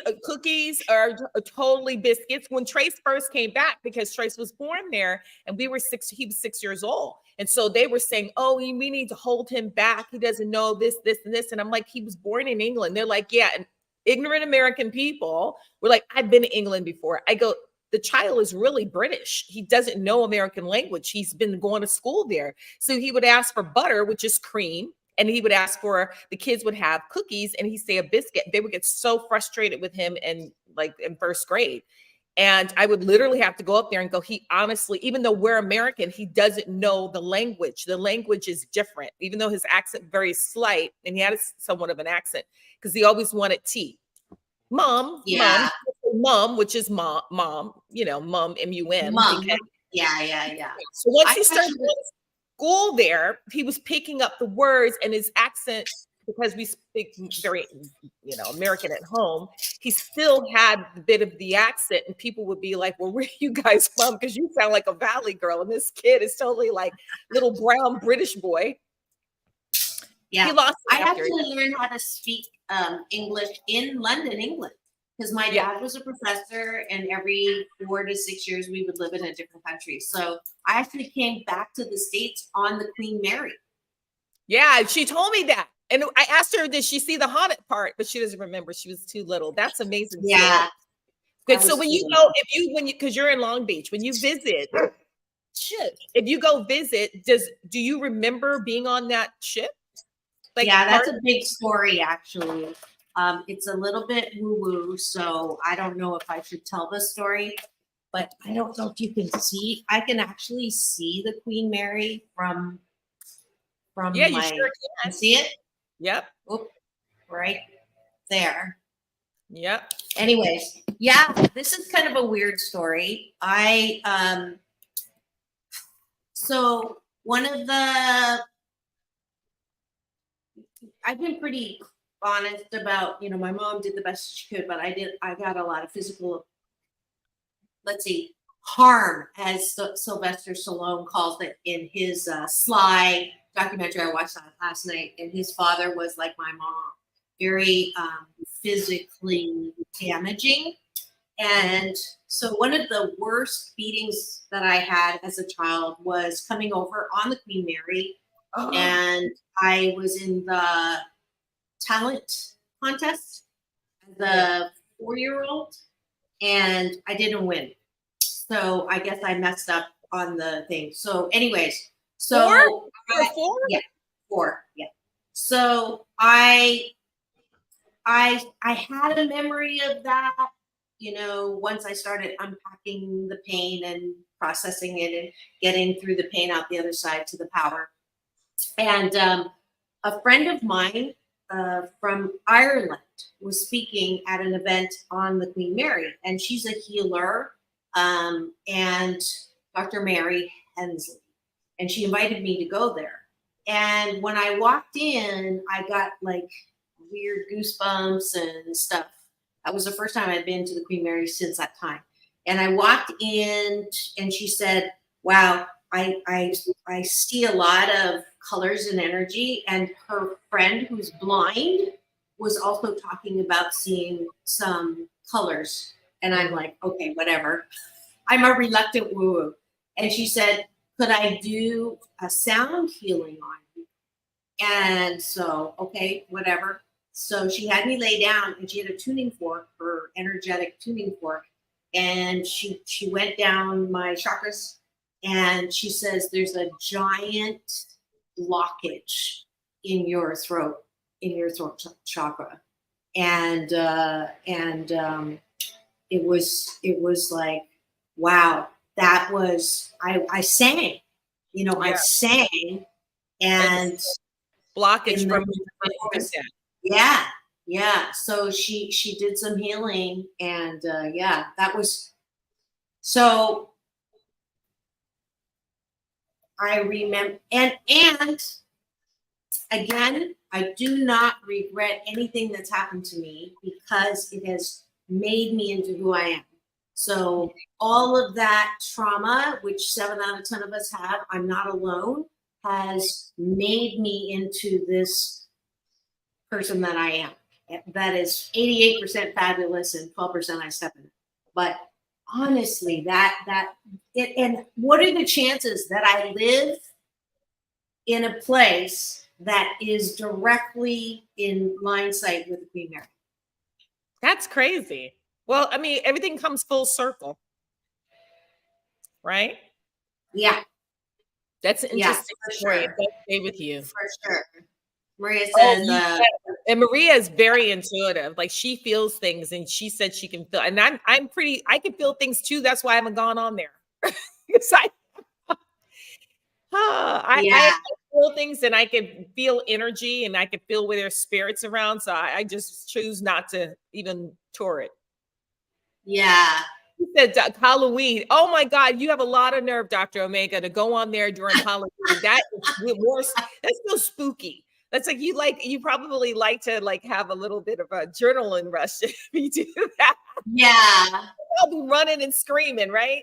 are totally biscuits. When Trace first came back, because Trace was born there, and he was 6 years old. And so they were saying, "Oh, we need to hold him back. He doesn't know this, and this." And I'm like, he was born in England. They're like, yeah. And ignorant American people were like, "I've been to England before." I go, the child is really British. He doesn't know American language. He's been going to school there. So he would ask for butter, which is cream. And he would ask for, the kids would have cookies and he'd say a biscuit. They would get so frustrated with him in first grade. And I would literally have to go up there and go, he honestly, even though we're American, he doesn't know the language. The language is different, even though his accent very slight, and he had somewhat of an accent because he always wanted tea. Mom, mom, which is mom, mom, mum, M-U-M. Mom. Yeah. So once he started going to school there, he was picking up the words, and his accent, because we speak very, American at home, he still had a bit of the accent, and people would be like, "Well, where are you guys from? Because you sound like a Valley girl." And this kid is totally like little brown British boy. Yeah, he lost. I actually learned how to speak English in London, England, because my dad was a professor, and every 4 to 6 years we would live in a different country. So I actually came back to the States on the Queen Mary. Yeah, she told me that. And I asked her, did she see the haunted part? But she doesn't remember. She was too little. That's amazing. Yeah. Good. So when you go, because you're in Long Beach, when you visit, if you go visit, do you remember being on that ship? That's a big story, actually. It's a little bit woo-woo, so I don't know if I should tell the story, but I don't know if you can see. I can actually see the Queen Mary from you sure can. See it? Yep. Oop, right there. Yep. Anyways, this is kind of a weird story. So one of the I've been pretty honest about, my mom did the best she could, but I got a lot of physical, let's see, harm, as Sylvester Stallone calls it in his Sly documentary I watched last night. And his father was like my mom, very physically damaging. And so one of the worst beatings that I had as a child was coming over on the Queen Mary. Oh. And I was in the talent contest as a 4-year-old, and I didn't win. So I guess I messed up on the thing. So anyways, so 4? Yeah, 4. Yeah. So I had a memory of that, once I started unpacking the pain and processing it and getting through the pain out the other side to the power. And a friend of mine from Ireland was speaking at an event on the Queen Mary, and she's a healer, and Dr. Mary Hensley, and she invited me to go there. And when I walked in, I got like weird goosebumps and stuff. That was the first time I'd been to the Queen Mary since that time. And I walked in, and she said, wow, I see a lot of colors and energy. And her friend who's blind was also talking about seeing some colors. And I'm like, okay, whatever. I'm a reluctant woo-woo. And she said, could I do a sound healing on you? And so, okay, whatever. So she had me lay down, and she had a tuning fork, her energetic tuning fork. And she went down my chakras, and she says, there's a giant blockage in your throat chakra. And it was like, wow, that was, I sang, I sang, and blockage from yeah. So she did some healing, and that was, so I remember, and again, I do not regret anything that's happened to me, because it has made me into who I am. So all of that trauma, which 7 out of 10 of us have, I'm not alone, has made me into this person that I am. That is 88% fabulous and 12% I step in it. But honestly, and what are the chances that I live in a place that is directly in line sight with the Queen Mary? That's crazy. Well, I mean, everything comes full circle, right? Yeah. That's an interesting story. Sure. I'll stay with you. For sure. Maria says, and Maria is very intuitive. Like, she feels things, and she said she can feel. And I can feel things too. That's why I haven't gone on there. Because I feel things, and I can feel energy, and I can feel where there's spirits around. So I just choose not to even tour it. Yeah. He said Halloween. Oh my God, you have a lot of nerve, Dr. Omega, to go on there during Halloween. That's so spooky. That's like you probably like to have a little bit of a adrenaline rush if you do that. Yeah. I'll be running and screaming, right?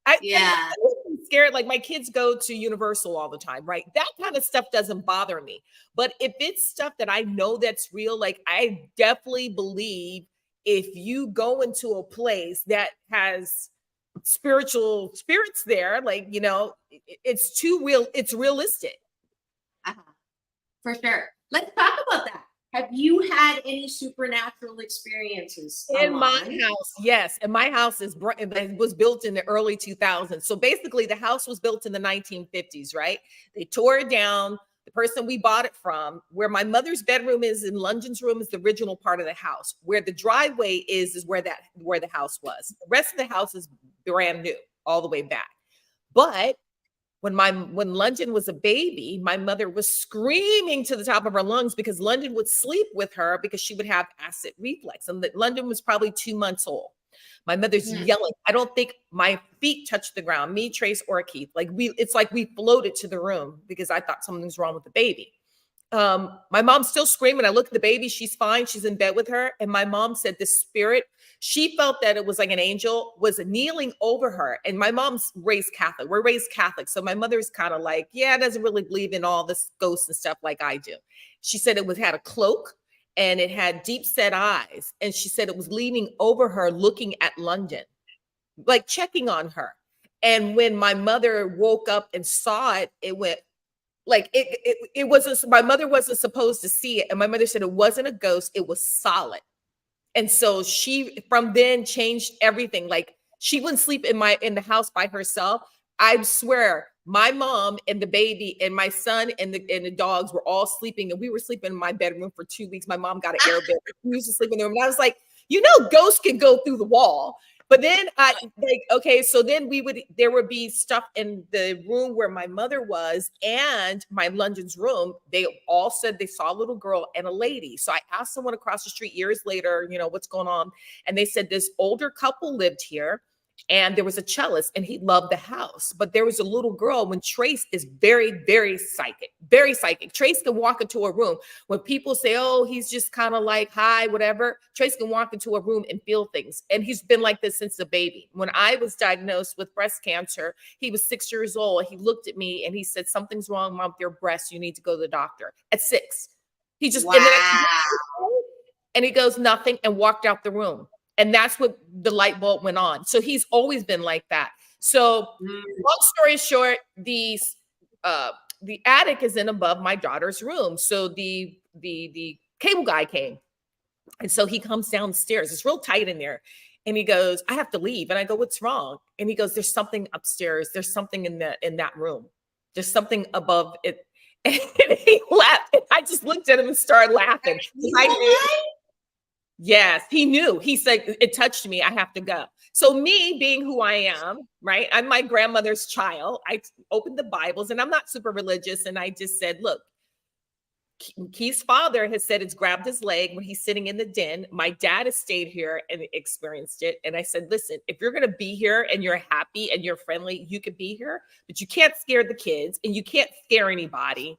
I'm scared. Like, my kids go to Universal all the time, right? That kind of stuff doesn't bother me. But if it's stuff that I know that's real, like, I definitely believe if you go into a place that has spiritual spirits there, it's too real. It's realistic. For sure. Let's talk about that. Have you had any supernatural experiences in my house? Yes. And my house was built in the early 2000s. So basically, the house was built in the 1950s, right? They tore it down. The person we bought it from, where my mother's bedroom is in London's room, is the original part of the house. Where the driveway is where the house was. The rest of the house is brand new, all the way back. But when London was a baby, my mother was screaming to the top of her lungs because London would sleep with her because she would have acid reflux. And London was probably 2 months old. My mother's yelling. I don't think my feet touched the ground, me, Trace, or Keith. It's like we floated to the room because I thought something's wrong with the baby. my mom's still screaming. I look at the baby. She's fine. She's in bed with her. And my mom said the spirit, she felt that it was like an angel was kneeling over her. And my mom's raised Catholic. We're raised Catholic. So my mother's kind of like, yeah, doesn't really believe in all this ghosts and stuff like I do. She said it had a cloak and it had deep set eyes. And she said it was leaning over her, looking at London, like checking on her. And when my mother woke up and saw it, it went, like it wasn't, my mother wasn't supposed to see it. And my mother said it wasn't a ghost, it was solid. And so she from then changed everything. Like she wouldn't sleep in the house by herself. I swear my mom and the baby and my son and the dogs were all sleeping. And we were sleeping in my bedroom for 2 weeks. My mom got an air bed. We used to sleep in the room. And I was like, ghosts can go through the wall. But then so then there would be stuff in the room where my mother was and my London's room. They all said they saw a little girl and a lady. So I asked someone across the street years later, what's going on? And they said this older couple lived here and there was a cellist and he loved the house. But there was a little girl when Trace is very, very psychic, very psychic. Trace can walk into a room. When people say, oh, he's just kind of like, hi, whatever, Trace can walk into a room and feel things. And he's been like this since a baby. When I was diagnosed with breast cancer, he was 6 years old. He looked at me and he said, something's wrong, Mom, with your breast. You need to go to the doctor at 6. He just, and he goes, nothing, and walked out the room. And that's what the light bulb went on. So he's always been like that. So long story short, the attic is in above my daughter's room. So the cable guy came. And so he comes downstairs. It's real tight in there. And he goes, I have to leave. And I go, what's wrong? And he goes, there's something upstairs. There's something in that room. There's something above it. And he laughed. And I just looked at him and started laughing. I knew. Yes, he knew. He said, it touched me. I have to go. So me being who I am, right? I'm my grandmother's child. I opened the Bibles and I'm not super religious. And I just said, look, Keith's father has said it's grabbed his leg when he's sitting in the den. My dad has stayed here and experienced it. And I said, listen, if you're going to be here and you're happy and you're friendly, you can be here, but you can't scare the kids and you can't scare anybody.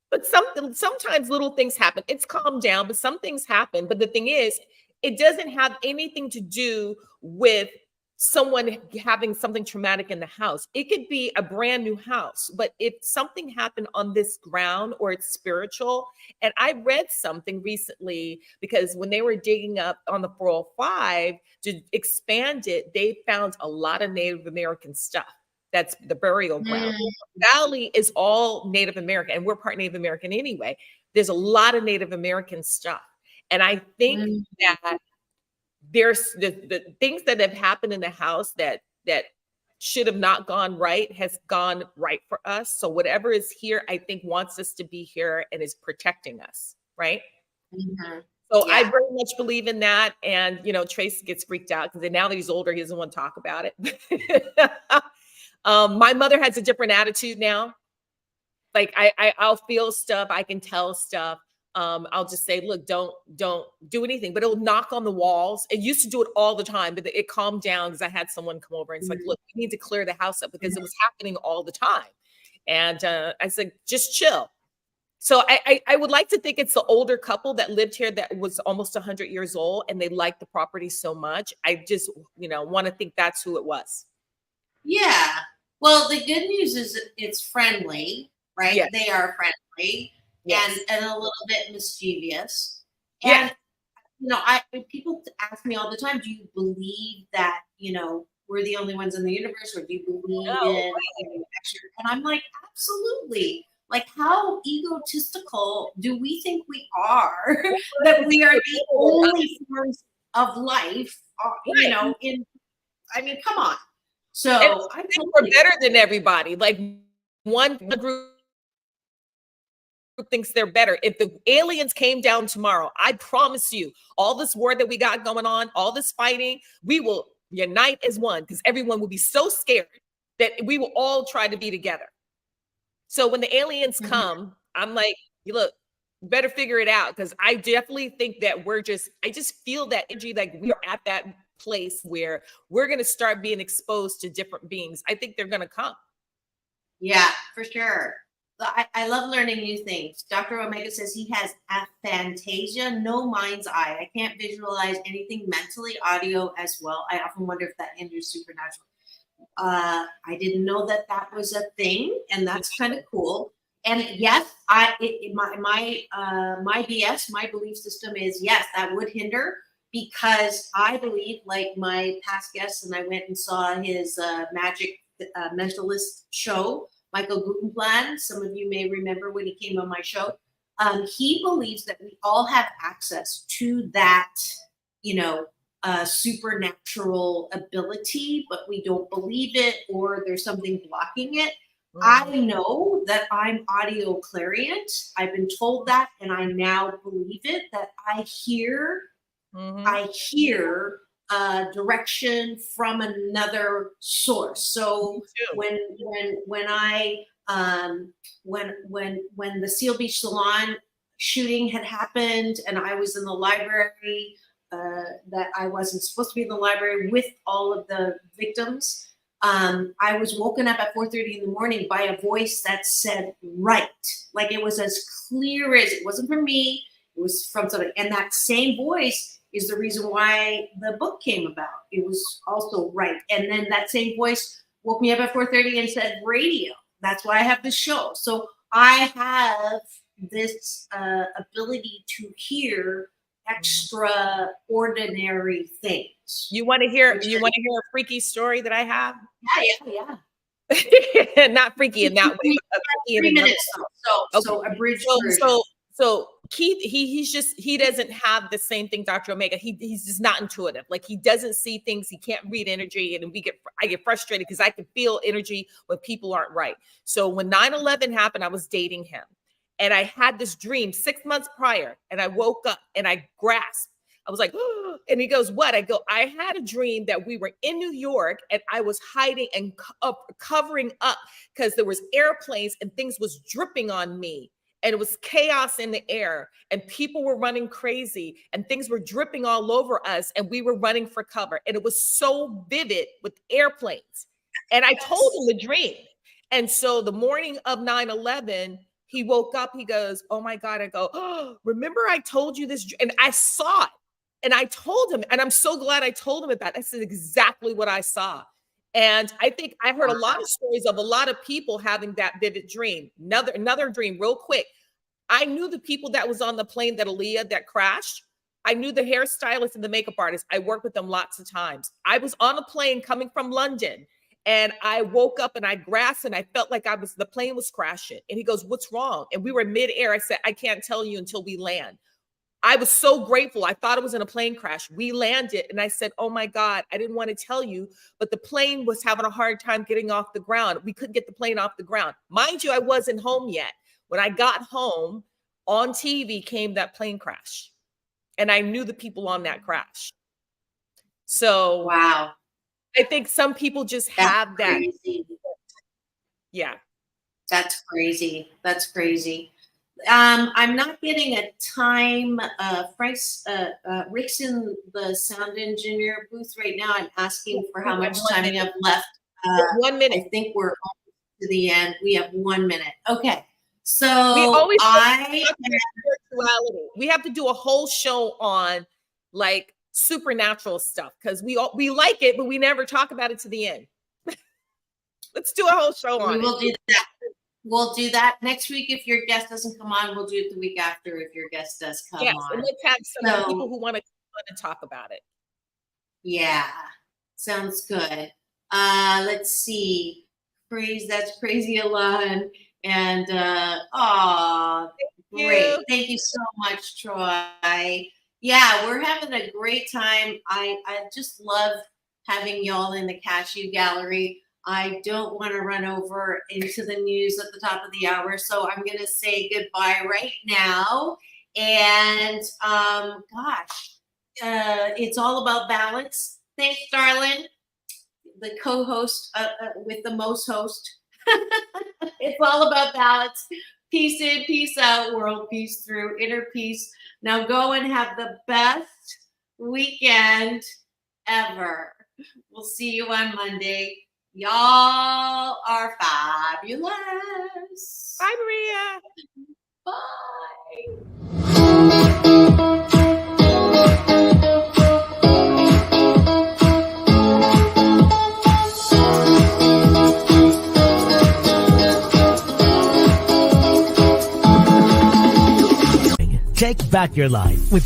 But sometimes little things happen. It's calmed down, but some things happen. But the thing is, it doesn't have anything to do with someone having something traumatic in the house. It could be a brand new house, but if something happened on this ground or it's spiritual, and I read something recently because when they were digging up on the 405 to expand it, they found a lot of Native American stuff. That's the burial ground. Valley is all Native American, and we're part Native American anyway. There's a lot of Native American stuff. And I think that there's the things that have happened in the house that should have not gone right has gone right for us. So whatever is here, I think wants us to be here and is protecting us, right? So I very much believe in that. And, Trace gets freaked out because now that he's older, he doesn't want to talk about it. My mother has a different attitude now. Like I'll feel stuff. I can tell stuff. I'll just say, look, don't do anything, but it'll knock on the walls. It used to do it all the time, but it calmed down because I had someone come over and it's like, look, we need to clear the house up because it was happening all the time. And I said, just chill. So I would like to think it's the older couple that lived here that was almost 100 years old and they liked the property so much. I just, want to think that's who it was. Yeah. Well, the good news is it's friendly, right? Yes. They are friendly Yes. and a little bit mischievous. Yeah. And, people ask me all the time, do you believe that, we're the only ones in the universe, or do you believe in extra? And I'm like, absolutely. Like, how egotistical do we think we are that we are the only forms of life, come on. So I think we're better than everybody. Like one group thinks they're better. If the aliens came down tomorrow, I promise you, all this war that we got going on, all this fighting, we will unite as one because everyone will be so scared that we will all try to be together. So when the aliens come, I'm like, look, you better figure it out because I definitely think that I just feel that energy, like we're at that place where we're going to start being exposed to different beings. I think they're going to come. Yeah, for sure. I love learning new things. Dr. Omega says he has aphantasia, no mind's eye. I can't visualize anything mentally, audio as well. I often wonder if that hinders supernatural. I didn't know that that was a thing, and that's kind of cool. And yes, my BS, my belief system is yes, that would hinder, because I believe, like my past guests, and I went and saw his magic mentalist show, Michael Gutenplan. Some of you may remember when he came on my show. He believes that we all have access to that, supernatural ability, but we don't believe it, or there's something blocking it. I know that I'm audio clairient. I've been told that, and I now believe it, that I hear direction from another source. So when the Seal Beach Salon shooting had happened, and I was in the library, that I wasn't supposed to be in the library with all of the victims, I was woken up at 4:30 in the morning by a voice that said right. Like, it was as clear as, it wasn't from me, it was from somebody. And that same voice is the reason why the book came about. It was also right. And then that same voice woke me up at 4:30 and said radio. That's why I have this show. So I have this ability to hear extraordinary things. You want to hear a freaky story that I have? Yeah. Not freaky in that way. But 3 minutes. So a bridge. So Keith, he doesn't have the same thing, Dr. Omega. He's just not intuitive. Like, he doesn't see things. He can't read energy, and I get frustrated because I can feel energy when people aren't right. So when 9/11 happened, I was dating him, and I had this dream 6 months prior, and I woke up and I grasped. I was like, oh, and he goes, what? I go, I had a dream that we were in New York, and I was hiding and covering up because there was airplanes and things was dripping on me. And it was chaos in the air, and people were running crazy, and things were dripping all over us, and we were running for cover. And it was so vivid with airplanes. And I told him the dream. And so the morning of 9/11, he woke up, he goes, oh my God. I go, oh, remember I told you this? And I saw it. And I told him, and I'm so glad I told him about it. This is exactly what I saw. And I think I heard a lot of stories of a lot of people having that vivid dream. Another dream, real quick. I knew the people that was on the plane that crashed. I knew the hairstylist and the makeup artist. I worked with them lots of times. I was on a plane coming from London, and I woke up and I grasped, and I felt like the plane was crashing. And he goes, what's wrong? And we were midair. I said, I can't tell you until we land. I was so grateful. I thought it was in a plane crash. We landed, and I said, oh my God, I didn't want to tell you, but the plane was having a hard time getting off the ground. We couldn't get the plane off the ground. Mind you, I wasn't home yet. When I got home, on TV came that plane crash, and I knew the people on that crash. So wow, I think some people just have that. Crazy. Yeah, that's crazy. That's crazy. I'm not getting a time. Rick's in the sound engineer booth right now. I'm asking for how much time we have left. 1 minute. I think we're almost to the end. We have 1 minute. Okay. So we always spirituality. We have to do a whole show on like supernatural stuff because we like it, but we never talk about it to the end. Let's do a whole show on it. We will do that. We'll do that next week. If your guest doesn't come on, we'll do it the week after if your guest does come on. And let's have some people who want to talk about it. Yeah, sounds good. Let's see. That's crazy, Elan. And great. Thank you so much, Troy. Yeah, we're having a great time. I just love having y'all in the Cashew Gallery. I don't want to run over into the news at the top of the hour, so I'm going to say goodbye right now. And it's all about balance. Thanks, darling. The co-host with the most host. It's all about balance. Peace in, peace out, world peace through, inner peace. Now go and have the best weekend ever. We'll see you on Monday. Y'all are fabulous. Bye, Maria. Bye. Take back your life with